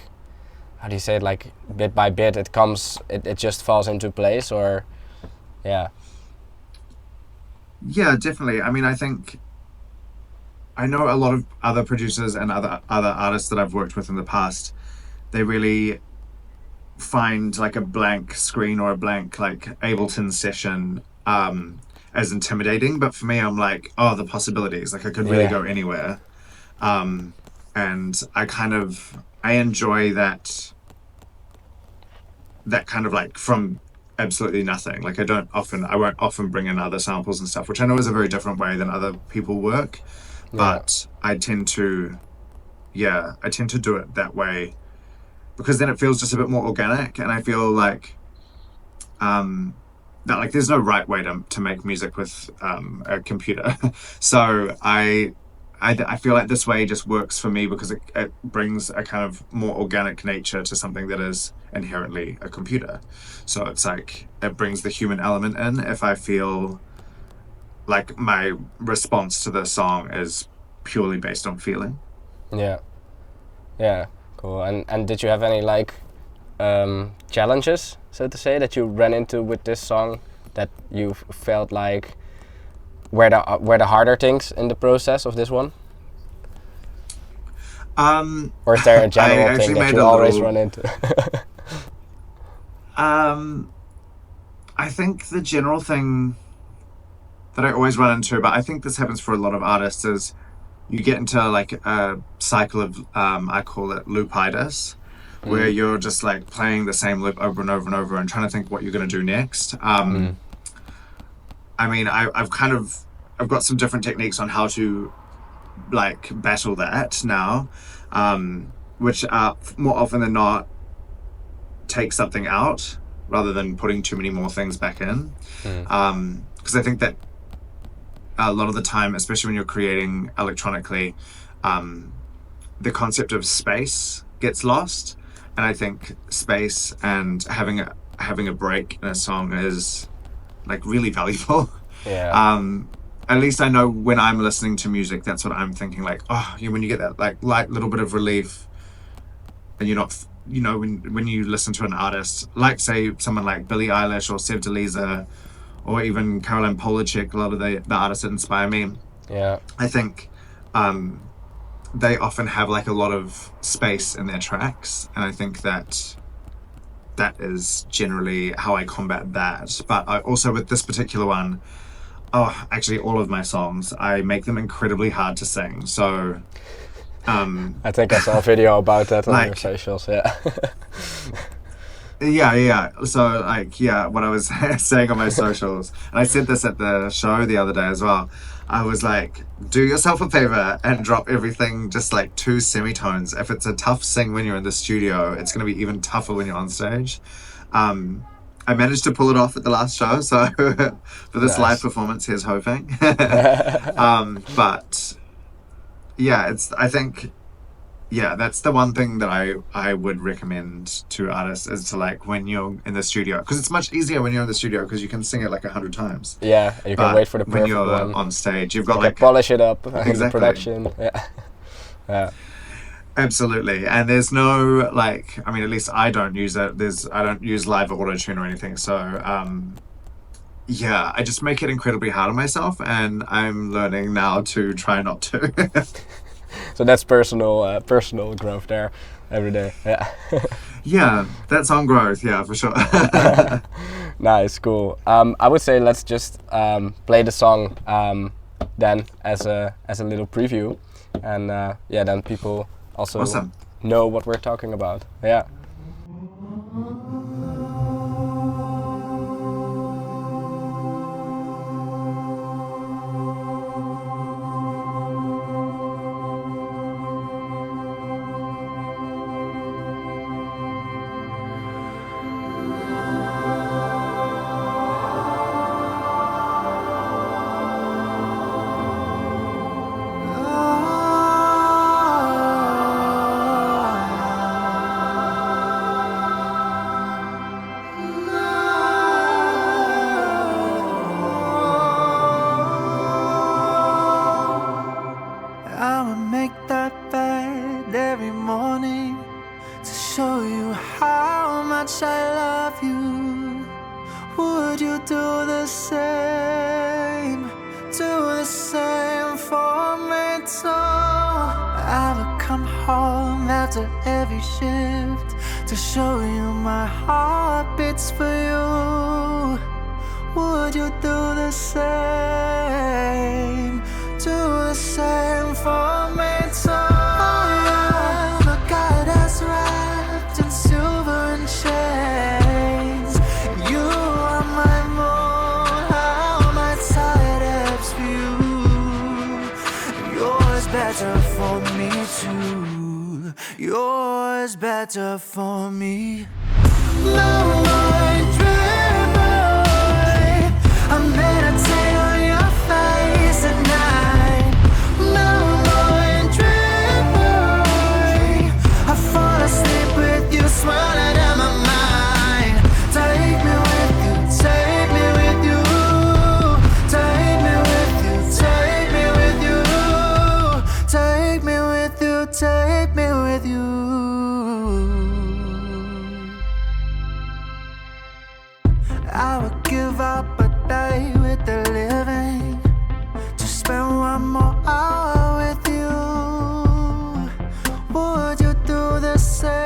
how do you say it? Like bit by bit, it comes, it just falls into place, or yeah. Yeah, definitely. I mean, I think I know a lot of other producers and other artists that I've worked with in the past. They really find like a blank screen or a blank like Ableton session, as intimidating. But for me, I'm like, oh, the possibilities. Like I could really Yeah. go anywhere. And I enjoy that kind of like from absolutely nothing. Like I won't often bring in other samples and stuff, which I know is a very different way than other people work. Yeah. But I tend to do it that way because then it feels just a bit more organic, and I feel like that like there's no right way to make music with a computer. So I feel like this way just works for me because it brings a kind of more organic nature to something that is inherently a computer. So it's like it brings the human element in if I feel like my response to the song is purely based on feeling. Yeah. Yeah. Cool. And did you have any like challenges, so to say, that you ran into with this song that you felt like were the harder things in the process of this one? Or is there a I general thing actually that made you a always little. run into? Um, I think the general thing that I always run into, but I think this happens for a lot of artists, is you get into like a cycle of I call it loopitis, where Mm. you're just like playing the same loop over and over and over and trying to think what you're going to do next. Mm. I mean, I've got some different techniques on how to like battle that now, which more often than not take something out rather than putting too many more things back in. Mm. Because I think that a lot of the time, especially when you're creating electronically, the concept of space gets lost, and I think space and having a break in a song is like really valuable. Yeah. um, at least I know when I'm listening to music, that's what I'm thinking. Like, oh, when you get that like light little bit of relief, and you're not, when you listen to an artist, like say someone like Billie Eilish or Sev Deliza or even Caroline Polachek, a lot of the artists that inspire me, Yeah. I think they often have like a lot of space in their tracks, and I think that is generally how I combat that. But I also, with this particular one, actually all of my songs, I make them incredibly hard to sing. So I think I saw a video about that on your like socials. Yeah. yeah. So like what I was saying on my socials, and I said this at the show the other day as well. I was like, do yourself a favor and drop everything just like 2 semitones. If it's a tough sing when you're in the studio, it's going to be even tougher when you're on stage. I managed to pull it off at the last show, so for this live Nice. performance, here's hoping. But yeah, I think that's the one thing that I would recommend to artists, is to like when you're in the studio, because it's much easier when you're in the studio because you can sing it like 100 times. Yeah, you can But wait for the when perfect you're one. on stage, you've got You can like polish it up in the exactly. production. Yeah. Yeah. Absolutely. And there's no like, I mean, at least I don't use it. I don't use live auto tune or anything. So I just make it incredibly hard on myself, and I'm learning now to try not to. So that's personal growth there every day. Yeah. Yeah, that's on growth. Yeah, for sure. Nice, cool. I would say let's just play the song then as a little preview, and then people also Awesome. know what we're talking about. Yeah. I'ma make that bed every morning to show you how much I love you. Would you do the same? Do the same for me too. I would come home after every shift to show you my heart beats for you. Would you do the same? Do the same for me too. I am a goddess wrapped in silver and chains. You are my moon, how my tide ebbs for you. Yours better for me too. Yours better for me. No more dream boy. I meditate on your face at night. No more dream boy. I fall asleep with you swirling in my mind. Take me with you, take me with you. Take me with you, take me with you. Take me with you, take me with you. I would give up a day with the living to spend one more hour with you. Would you do the same?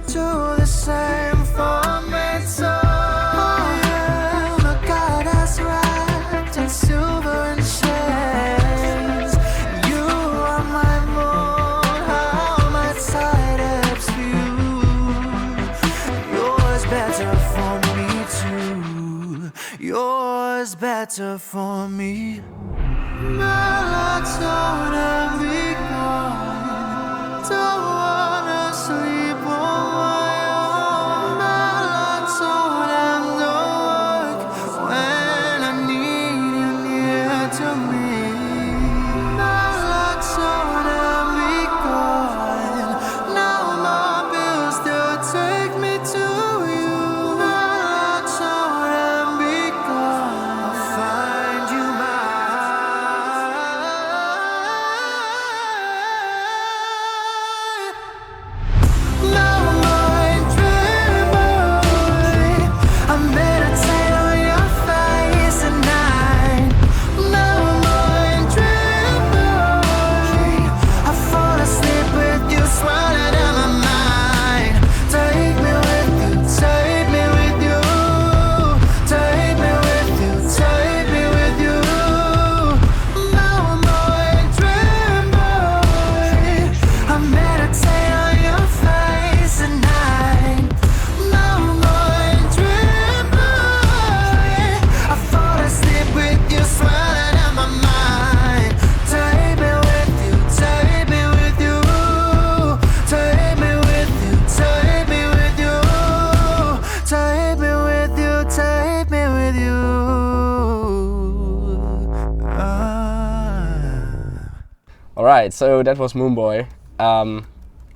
Do the same for me too. I am a goddess wrapped in silver and chains. You are my moon, how my tide ebbs for you. Yours better for me too. Yours better for me. Melatonin be gone. Don't wanna sleep on my own. Melatonin don't work when I need you near to me. Melatonin be gone. Now my bills still take me to you. Melatonin be gone. I'll find you mine. No more dream boy. I meditate on your face at night. No more dream boy. I fall asleep with you swirling in my mind. Take me with you, take me with you. Take me with you, take me with you. No more dream boy. I meditate on your face at night. No more dream boy. I fall asleep with you swirling in my mind. Take me with you, take me with you. Take me with you, take me with you. Take me with you, take me with you. All right, so that was Moonboy.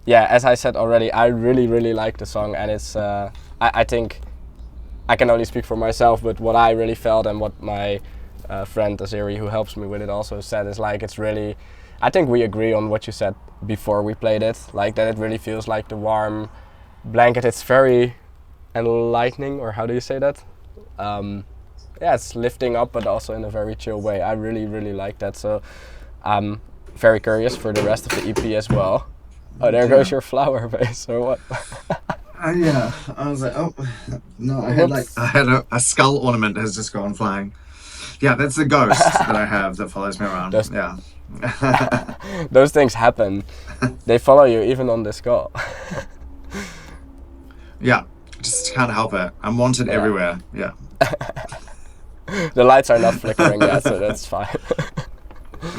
Yeah, as I said already, I really like the song, and it's I think I can only speak for myself, but what I really felt and what my friend Azeri, who helps me with it, also said is like it's really. I think we agree on what you said before we played it, like that it really feels like the warm blanket. It's very enlightening, or how do you say that? Yeah, it's lifting up, but also in a very chill way. I really like that. So I'm very curious for the rest of the EP as well. Oh, there goes your flower vase, or what? Yeah, I was like, oh no, I had a skull ornament has just gone flying. Yeah, that's the ghost that I have that follows me around. Those- Yeah. Those things happen. They follow you even on the skull. Yeah, just can't help it. I'm wanted everywhere. Yeah. The lights are not flickering yet, so that's fine.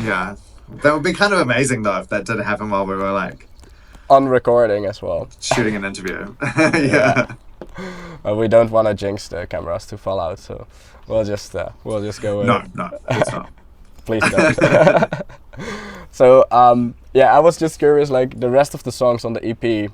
Yeah. That would be kind of amazing though if that did happen while we were like On recording as well. shooting an interview. Yeah. We don't want to jinx the cameras to fall out, so we'll just go with No, it. no, it's not. Please don't. So yeah, I was just curious, like the rest of the songs on the EP,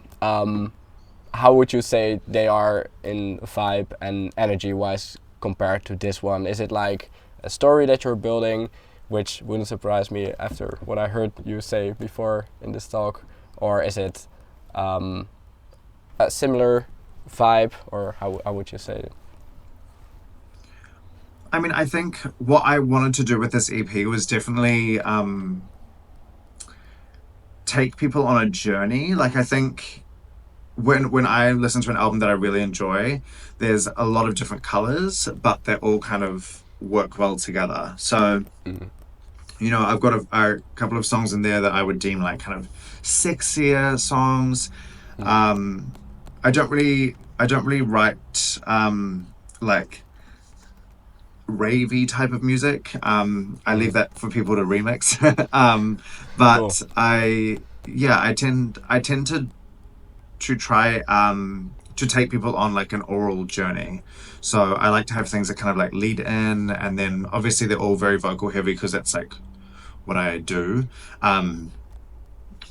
how would you say they are in vibe and energy wise compared to this one? Is it like a story that you're building, which wouldn't surprise me after what I heard you say before in this talk, or is it a similar vibe, or how would you say it? I mean, I think what I wanted to do with this EP was definitely take people on a journey. Like, I think when I listen to an album that I really enjoy, there's a lot of different colors, but they all kind of work well together. So, I've got a couple of songs in there that I would deem like kind of sexier songs. I don't really write like ravey type of music. I leave that for people to remix. Cool. But I tend to try to take people on like an oral journey. So I like to have things that kind of like lead in, and then obviously they're all very vocal heavy because that's like what I do.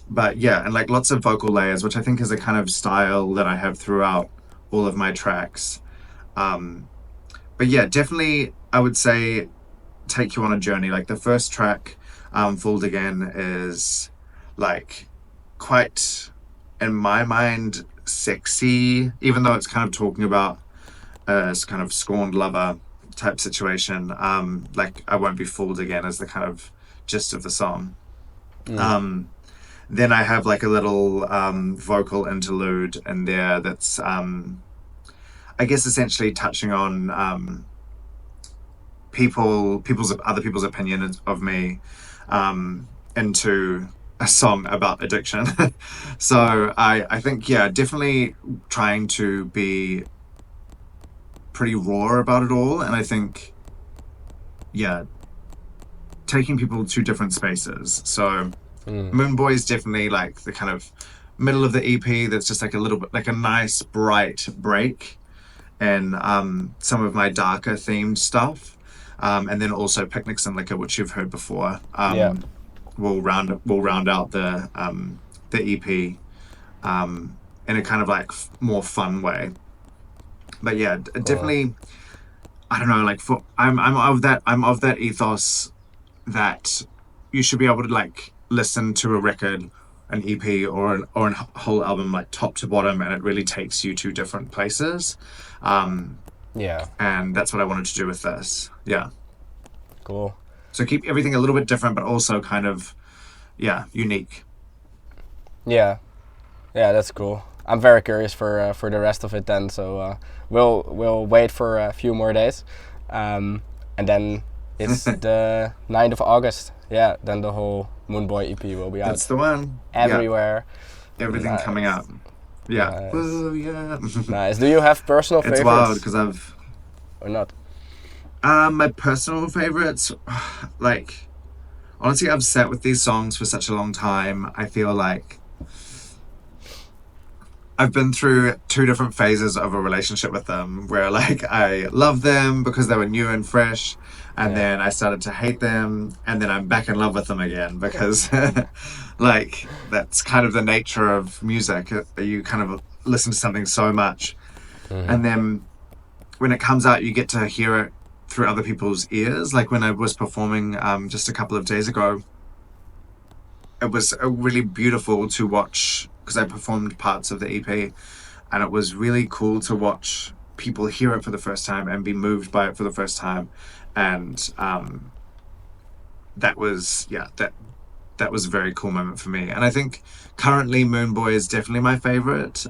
But yeah, and like lots of vocal layers, which I think is a kind of style that I have throughout all of my tracks. But yeah, definitely I would say take you on a journey. Like the first track, Fooled Again, is like quite, in my mind, sexy, even though it's kind of talking about a kind of scorned lover type situation. Like I Won't Be Fooled Again is the kind of gist of the song. Um, then I have like a little vocal interlude in there that's, I guess, essentially touching on other people's opinion of me into a song about addiction. So I think, yeah, definitely trying to be pretty raw about it all, and I think, yeah, taking people to different spaces. So Moonboy is definitely like the kind of middle of the EP that's just like a little bit like a nice bright break, and some of my darker themed stuff, and then also Picnics and Liquor, which you've heard before, Yeah. will round out the EP in a kind of like more fun way. But yeah, Cool. definitely, I don't know, like I'm of that ethos that you should be able to like listen to a record, an EP, or a whole album like top to bottom, and it really takes you to different places. Um, Yeah. and that's what I wanted to do with this. Yeah. Cool. So keep everything a little bit different, but also kind of, yeah, unique. Yeah. Yeah, that's cool. I'm very curious for the rest of it then. So we'll wait for a few more days, and then it's the 9th of August. Yeah, then the whole Moonboy EP will be That's out the one. Yeah. everywhere. Everything coming Nice, up. Yeah. nice, Woo, yeah. nice. Do you have personal It's wild favorites because I've or not? my personal favorites, like, honestly, I've sat with these songs for such a long time. I feel like I've been through two different phases of a relationship with them where like I love them because they were new and fresh, and Yeah. then I started to hate them, and then I'm back in love with them again because like that's kind of the nature of music. You kind of listen to something so much, and then when it comes out, you get to hear it through other people's ears. Like when I was performing just a couple of days ago, it was really beautiful to watch because I performed parts of the EP, and it was really cool to watch people hear it for the first time and be moved by it for the first time, and that was, yeah, that was a very cool moment for me. And I think currently Moonboy is definitely my favorite,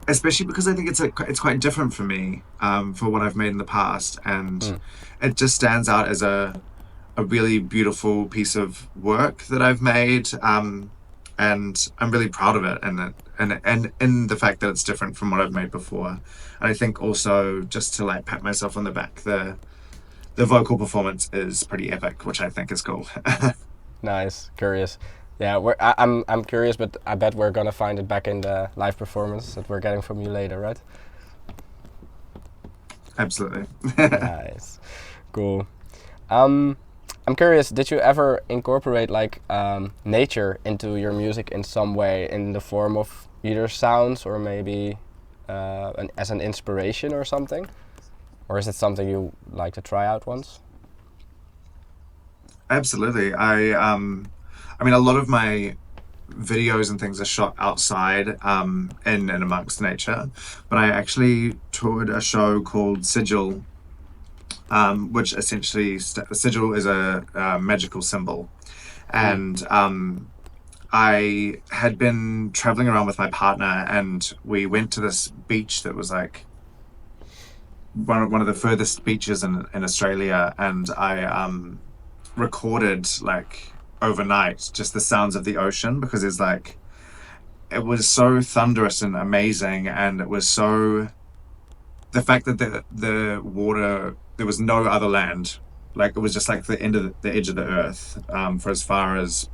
especially because I think it's quite different for me, for what I've made in the past, and it just stands out as a really beautiful piece of work that I've made, and I'm really proud of it, and in the fact that it's different from what I've made before. And I think also, just to like pat myself on the back, the vocal performance is pretty epic, which I think is cool. Nice. Curious. Yeah, I'm curious, but I bet we're gonna find it back in the live performance that we're getting from you later, right? Absolutely. Nice. Cool. Um, I'm curious, did you ever incorporate like nature into your music in some way, in the form of either sounds or maybe as an inspiration or something? Or is it something you like to try out once? Absolutely. I mean, a lot of my videos and things are shot outside, in and amongst nature. But I actually toured a show called Sigil, which essentially Sigil is a magical symbol, and I had been traveling around with my partner, and we went to this beach that was like one of the furthest beaches in Australia, and I recorded like overnight just the sounds of the ocean, because it's like it was so thunderous and amazing, and it was so, the fact that the water, there was no other land, like it was just like the edge of the earth, for as far as,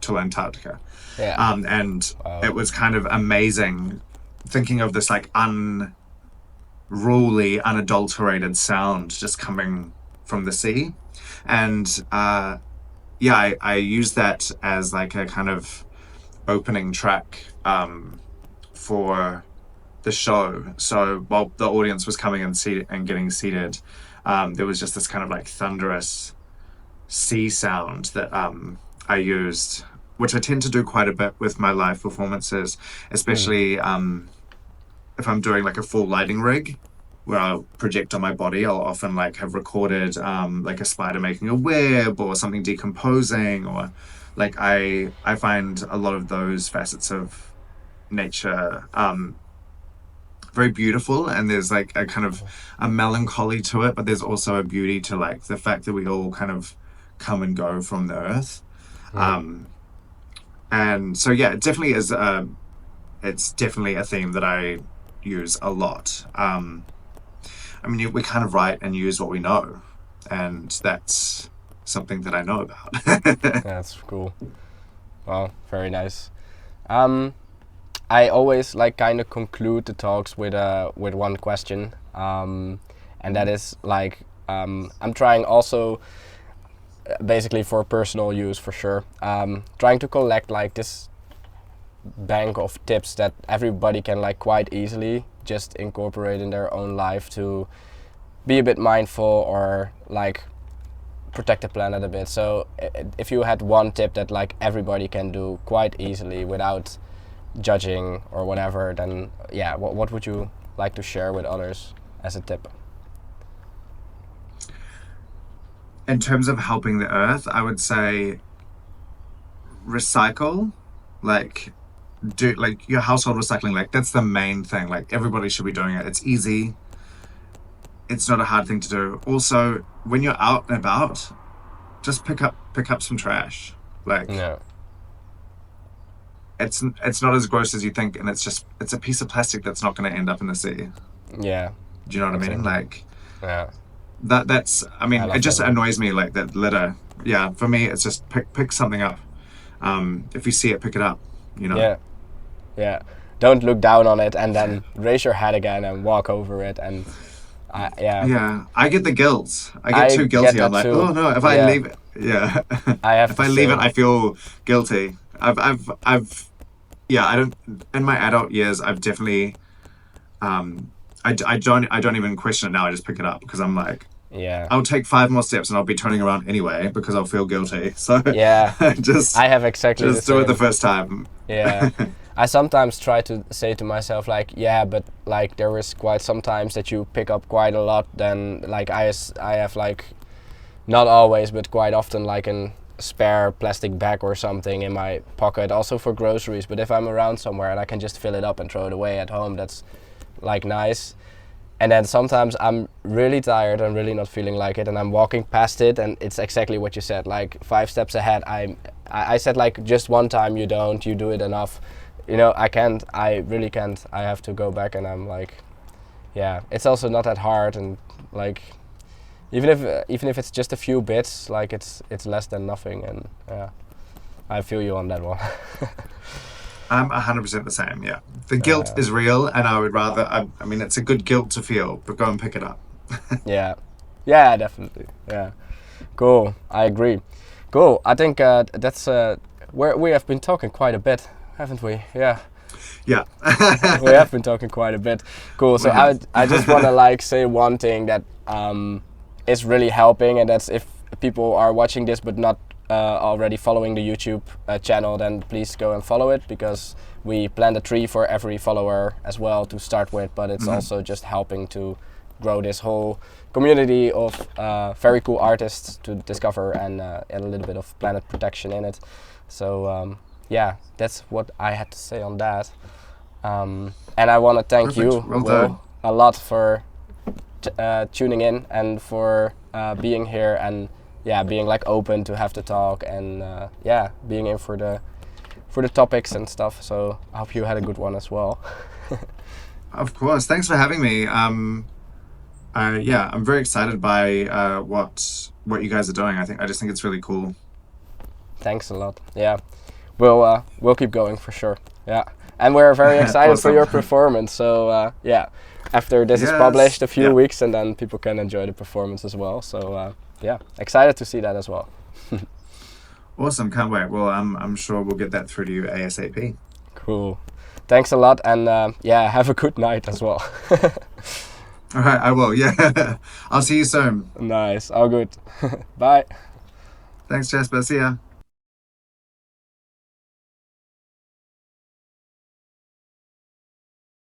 till Antarctica. Yeah. And Wow. it was kind of amazing thinking of this like unruly, unadulterated sound just coming from the sea. And I used that as like a kind of opening track for the show. So while the audience was coming and getting seated, there was just this kind of like thunderous sea sound that I used, which I tend to do quite a bit with my live performances, especially if I'm doing like a full lighting rig where I'll project on my body. I'll often like have recorded like a spider making a web or something decomposing, or like I find a lot of those facets of nature very beautiful, and there's like a kind of a melancholy to it, but there's also a beauty to like the fact that we all kind of come and go from the earth. And so yeah, it definitely is it's definitely a theme that I use a lot. I mean, we kind of write and use what we know, and that's something that I know about. That's cool. Well, very nice. I always like kind of conclude the talks with one question, and that is like I'm trying also basically for personal use for sure. Trying to collect like this bank of tips that everybody can like quite easily just incorporate in their own life to be a bit mindful or like protect the planet a bit. So if you had one tip that like everybody can do quite easily without judging or whatever, then yeah, what would you like to share with others as a tip? In terms of helping the earth, I would say recycle, like do like your household recycling, like that's the main thing. Like everybody should be doing it. It's easy. It's not a hard thing to do. Also, when you're out and about, just pick up some trash. Like Yeah. it's not as gross as you think, and it's a piece of plastic that's not going to end up in the sea. Yeah. Do you know what I mean? Like Yeah. that's I mean, I it just love that. annoys me, like that litter. Yeah, for me it's just pick something up. If you see it, pick it up, Yeah. Yeah. Don't look down on it and then raise your head again and walk over it, and Yeah, I get the guilt. I I get too get guilty. that I'm like, too. oh no, if I Yeah. leave it, yeah. I have If the I leave it, same. I feel guilty. Yeah, I don't, in my adult years, I've definitely, I don't even question it now. I just pick it up because I'm like, Yeah. I'll take 5 more steps and I'll be turning around anyway because I'll feel guilty. So Yeah. just I have exactly the just do it the same. first time. Yeah. I sometimes try to say to myself like, yeah, but like there is quite sometimes that you pick up quite a lot. Then like I have like, not always, but quite often like a spare plastic bag or something in my pocket, also for groceries. But if I'm around somewhere and I can just fill it up and throw it away at home, that's like nice. And then sometimes I'm really tired and really not feeling like it, and I'm walking past it, and it's exactly what you said, like 5 steps ahead. I said like just one time you do it enough. I really can't. I have to go back, and I'm like, yeah, it's also not that hard, and like even if it's just a few bits, like it's less than nothing, and yeah, I feel you on that one. I'm 100% the same. Yeah, the guilt is real, and I would rather. I mean, it's a good guilt to feel, but go and pick it up. Yeah, definitely. Yeah, cool. I agree. Cool. I think that's where we have been talking quite a bit, haven't we? Yeah. Yeah. We have been talking quite a bit. Cool. So I just want to like say one thing that is really helping, and that's if people are watching this but not already following the YouTube channel, then please go and follow it, because we plant a tree for every follower as well to start with, but it's also just helping to grow this whole community of very cool artists to discover, and a little bit of planet protection in it. So yeah, that's what I had to say on that. And I want to thank Perfect. you, Well Will, done. a lot for tuning in and for being here and being like open to have the talk and being in for the topics and stuff. So I hope you had a good one as well. Of course. Thanks for having me. I'm very excited by what you guys are doing. I just think it's really cool. Thanks a lot. Yeah, we'll keep going for sure. Yeah, and we're very excited for Awesome. your performance. So after this is Yes, published, a few yeah. weeks, and then people can enjoy the performance as well. So excited to see that as well. Awesome. Can't wait. Well, I'm sure we'll get that through to you ASAP. Cool. Thanks a lot, and have a good night as well. All right, I will. Yeah. I'll see you soon. Nice. All good. Bye. Thanks, Jasper. See ya.